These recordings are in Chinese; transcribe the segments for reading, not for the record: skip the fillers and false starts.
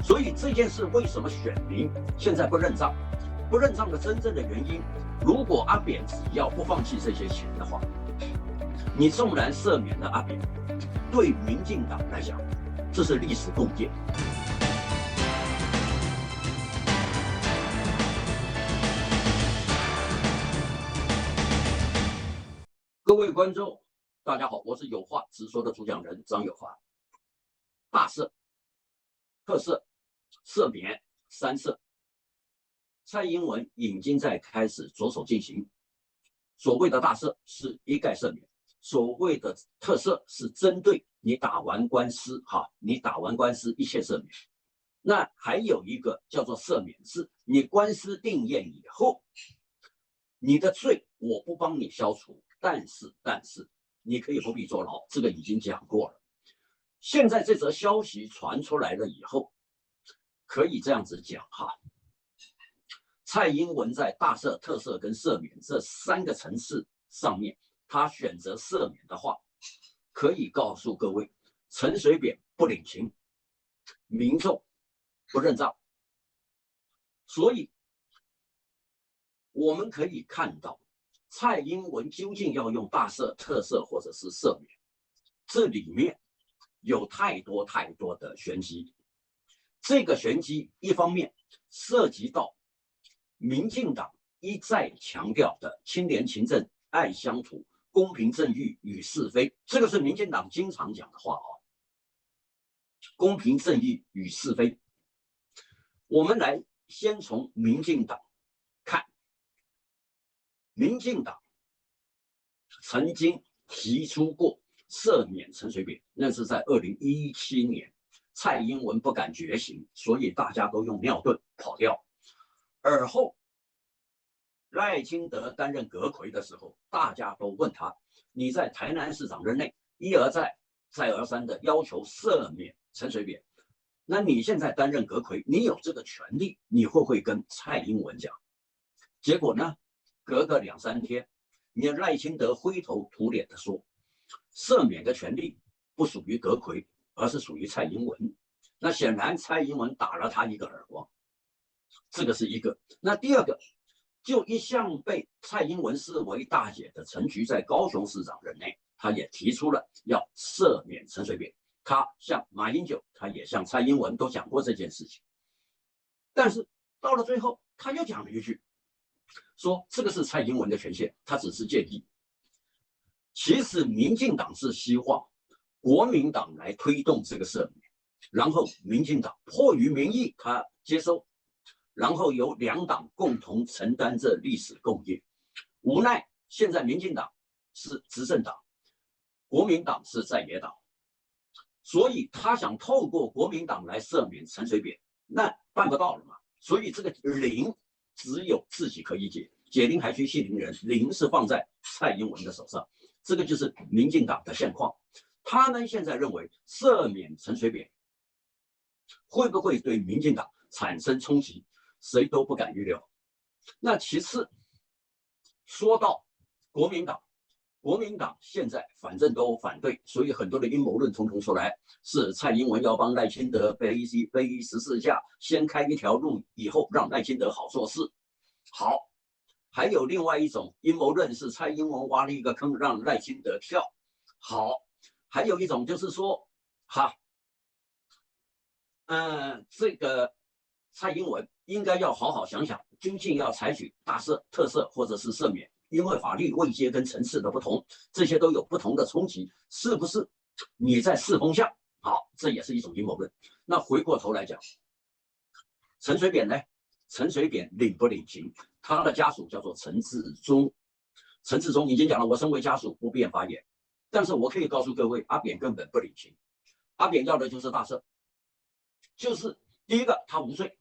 所以这件事为什么选民现在不认账？不认账的真正的原因，如果阿扁只要不放弃这些钱的话，你纵然赦免了阿扁，对民进党来讲，这是历史共业。各位观众，大家好，我是有话直说的主讲人张有华。大赦、特赦、赦免三赦，蔡英文已经在开始着手进行。所谓的大赦是一概赦免，所谓的特赦是针对你打完官司，你打完官司一切赦免。那还有一个叫做赦免是你官司定谳以后，你的罪我不帮你消除，但是你可以不必坐牢，这个已经讲过了。现在这则消息传出来了以后，可以这样子讲蔡英文在大赦、特赦跟赦免这三个层次上面，他选择赦免的话，可以告诉各位，陈水扁不领情，民众不认账，所以我们可以看到，蔡英文究竟要用大赦、特赦或者是赦免，这里面有太多的玄机。这个玄机一方面涉及到民进党一再强调的清廉勤政、爱乡土、公平正义与是非，这个是民进党经常讲的话公平正义与是非。我们来先从民进党看，民进党曾经提出过赦免陈水扁，那是在2017年，蔡英文不敢觉醒，所以大家都用尿遁跑掉。而后赖清德担任阁揆的时候，大家都问他，你在台南市长任内一而再再而三的要求赦免陈水扁，那你现在担任阁揆，你有这个权利，你会不会跟蔡英文讲？结果呢，隔个2-3天，你赖清德灰头土脸的说，赦免的权利不属于阁揆，而是属于蔡英文。那显然蔡英文打了他一个耳光，这个是一个。那第二个，就一向被蔡英文视为大姐的陈菊在高雄市长任内，他也提出了要赦免陈水扁。他向马英九，他也向蔡英文都讲过这件事情。但是到了最后，他又讲了一句，说这个是蔡英文的权限，他只是建议。其实民进党是希望国民党来推动这个赦免，然后民进党迫于民意他接收，然后由两党共同承担这历史共业。无奈现在民进党是执政党，国民党是在野党，所以他想透过国民党来赦免陈水扁，那办不到了嘛。所以这个铃只有自己可以解，解铃还须系铃人，铃是放在蔡英文的手上。这个就是民进党的现况。他们现在认为赦免陈水扁会不会对民进党产生冲击，谁都不敢预料。那其次说到国民党，国民党现在反正都反对，所以很多的阴谋论统统出来，是蔡英文要帮赖清德背14架，先开一条路，以后让赖清德好做事。好，还有另外一种阴谋论是蔡英文挖了一个坑让赖清德跳。好，还有一种就是说这个蔡英文应该要好好想想，究竟要采取大赦、特赦或者是赦免，因为法律位阶跟层次的不同，这些都有不同的冲击，是不是你在试风向？好，这也是一种阴谋论。那回过头来讲，陈水扁呢？陈水扁领不领情？他的家属叫做陈致中，陈致中已经讲了，我身为家属不便发言，但是我可以告诉各位，阿扁根本不领情。阿扁要的就是大赦，就是第一个他无罪，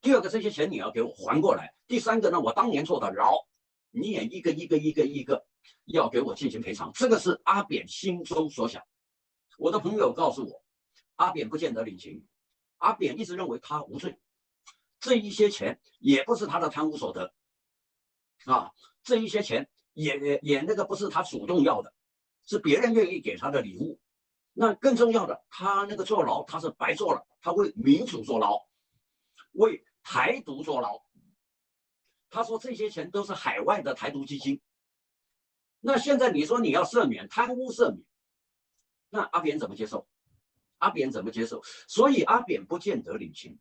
第二个这些钱你要给我还过来，第三个呢，我当年坐的牢，你也一个要给我进行赔偿，这个是阿扁心中所想。我的朋友告诉我，阿扁不见得领情，阿扁一直认为他无罪，这一些钱也不是他的贪污所得这一些钱也那个不是他主动要的，是别人愿意给他的礼物。那更重要的，他那个坐牢他是白坐了，他为民主坐牢，为台独坐牢。他说这些钱都是海外的台独基金。那现在你说你要赦免贪污赦免，那阿扁怎么接受？阿扁怎么接受？所以阿扁不见得领情。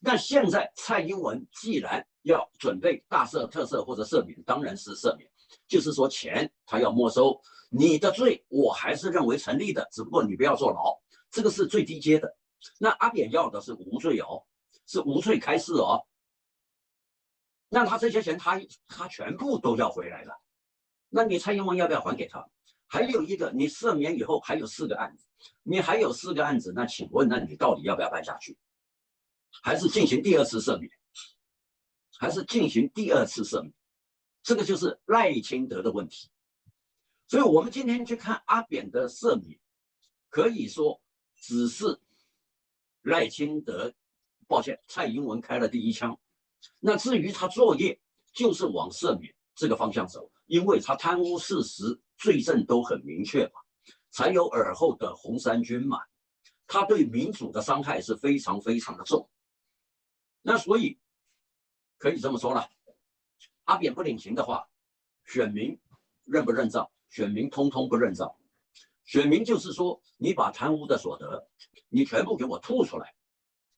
那现在蔡英文既然要准备大赦、特赦或者赦免，当然是赦免，就是说钱他要没收，你的罪我还是认为成立的，只不过你不要坐牢，这个是最低阶的。那阿扁要的是无罪哦，是无罪开释哦。那他这些钱他全部都要回来了，那你蔡英文要不要还给他？还有一个，你赦免以后还有4个案子，你还有4个案子，那请问，那你到底要不要办下去？还是进行第2次赦免？还是进行第2次赦免？这个就是赖清德的问题。所以我们今天去看阿扁的赦免，可以说只是赖清德，抱歉，蔡英文开了第1枪。那至于他作业，就是往赦免这个方向走，因为他贪污事实罪证都很明确嘛，才有尔后的红衫军嘛，他对民主的伤害是非常非常的重。那所以可以这么说了，阿扁不领情的话，选民认不认账？选民通通不认账。选民就是说，你把贪污的所得，你全部给我吐出来。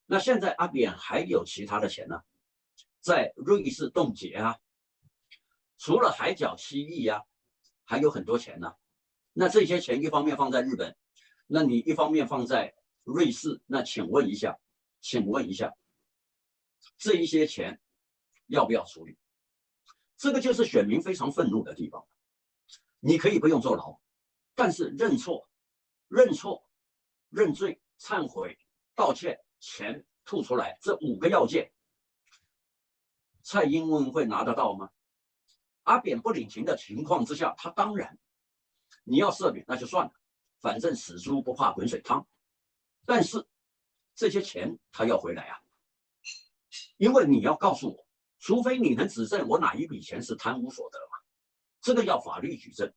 那现在阿扁还有其他的钱呢，在瑞士冻结啊，除了海角7亿啊，还有很多钱呢。那这些钱一方面放在日本，那你一方面放在瑞士，那请问一下，这一些钱要不要处理？这个就是选民非常愤怒的地方。你可以不用坐牢，但是认错、认罪、忏悔、道歉、钱吐出来，这5个要件，蔡英文会拿得到吗？阿扁不领情的情况之下，他当然你要赦免那就算了，反正死猪不怕滚水烫。但是这些钱他要回来啊，因为你要告诉我，除非你能指证我哪一笔钱是贪污所得嘛，这个要法律举证。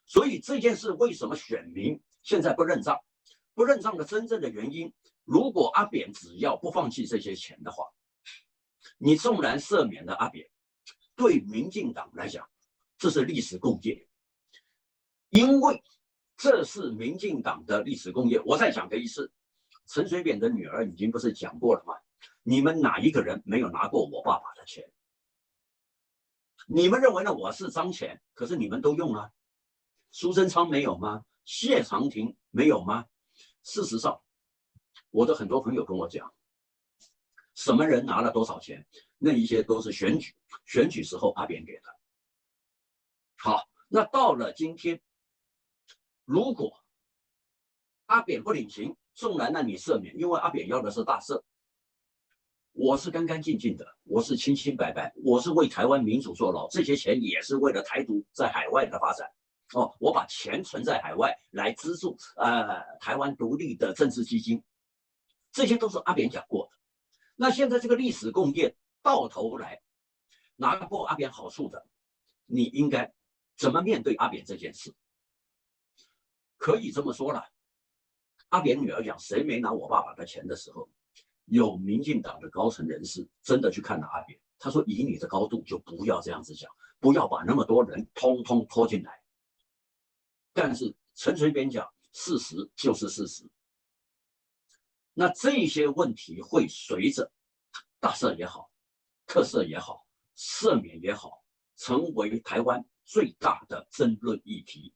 所以这件事为什么选民现在不认账？不认账的真正的原因，如果阿扁只要不放弃这些钱的话，你纵然赦免了阿扁，对民进党来讲，这是历史共业，因为这是民进党的历史共业。我再讲个意思，陈水扁的女儿已经不是讲过了吗？你们哪一个人没有拿过我爸爸的钱？你们认为呢？我是脏钱，可是你们都用了。苏贞昌没有吗？谢长廷没有吗？事实上，我的很多朋友跟我讲，什么人拿了多少钱，那一些都是选举时候阿扁给的。好，那到了今天，如果阿扁不领情，纵然让你赦免，因为阿扁要的是大赦，我是干干净净的，我是清清白白，我是为台湾民主坐牢，这些钱也是为了台独在海外的发展。我把钱存在海外来资助台湾独立的政治基金，这些都是阿扁讲过的。那现在这个历史共业到头来拿过阿扁好处的，你应该怎么面对阿扁这件事？可以这么说了，阿扁女儿讲谁没拿我爸爸的钱的时候，有民进党的高层人士真的去看了阿扁，他说以你的高度就不要这样子讲，不要把那么多人通通拖进来。但是陈水扁讲，事实就是事实。那这些问题会随着大赦也好、特赦也好、赦免也好，成为台湾最大的争论议题。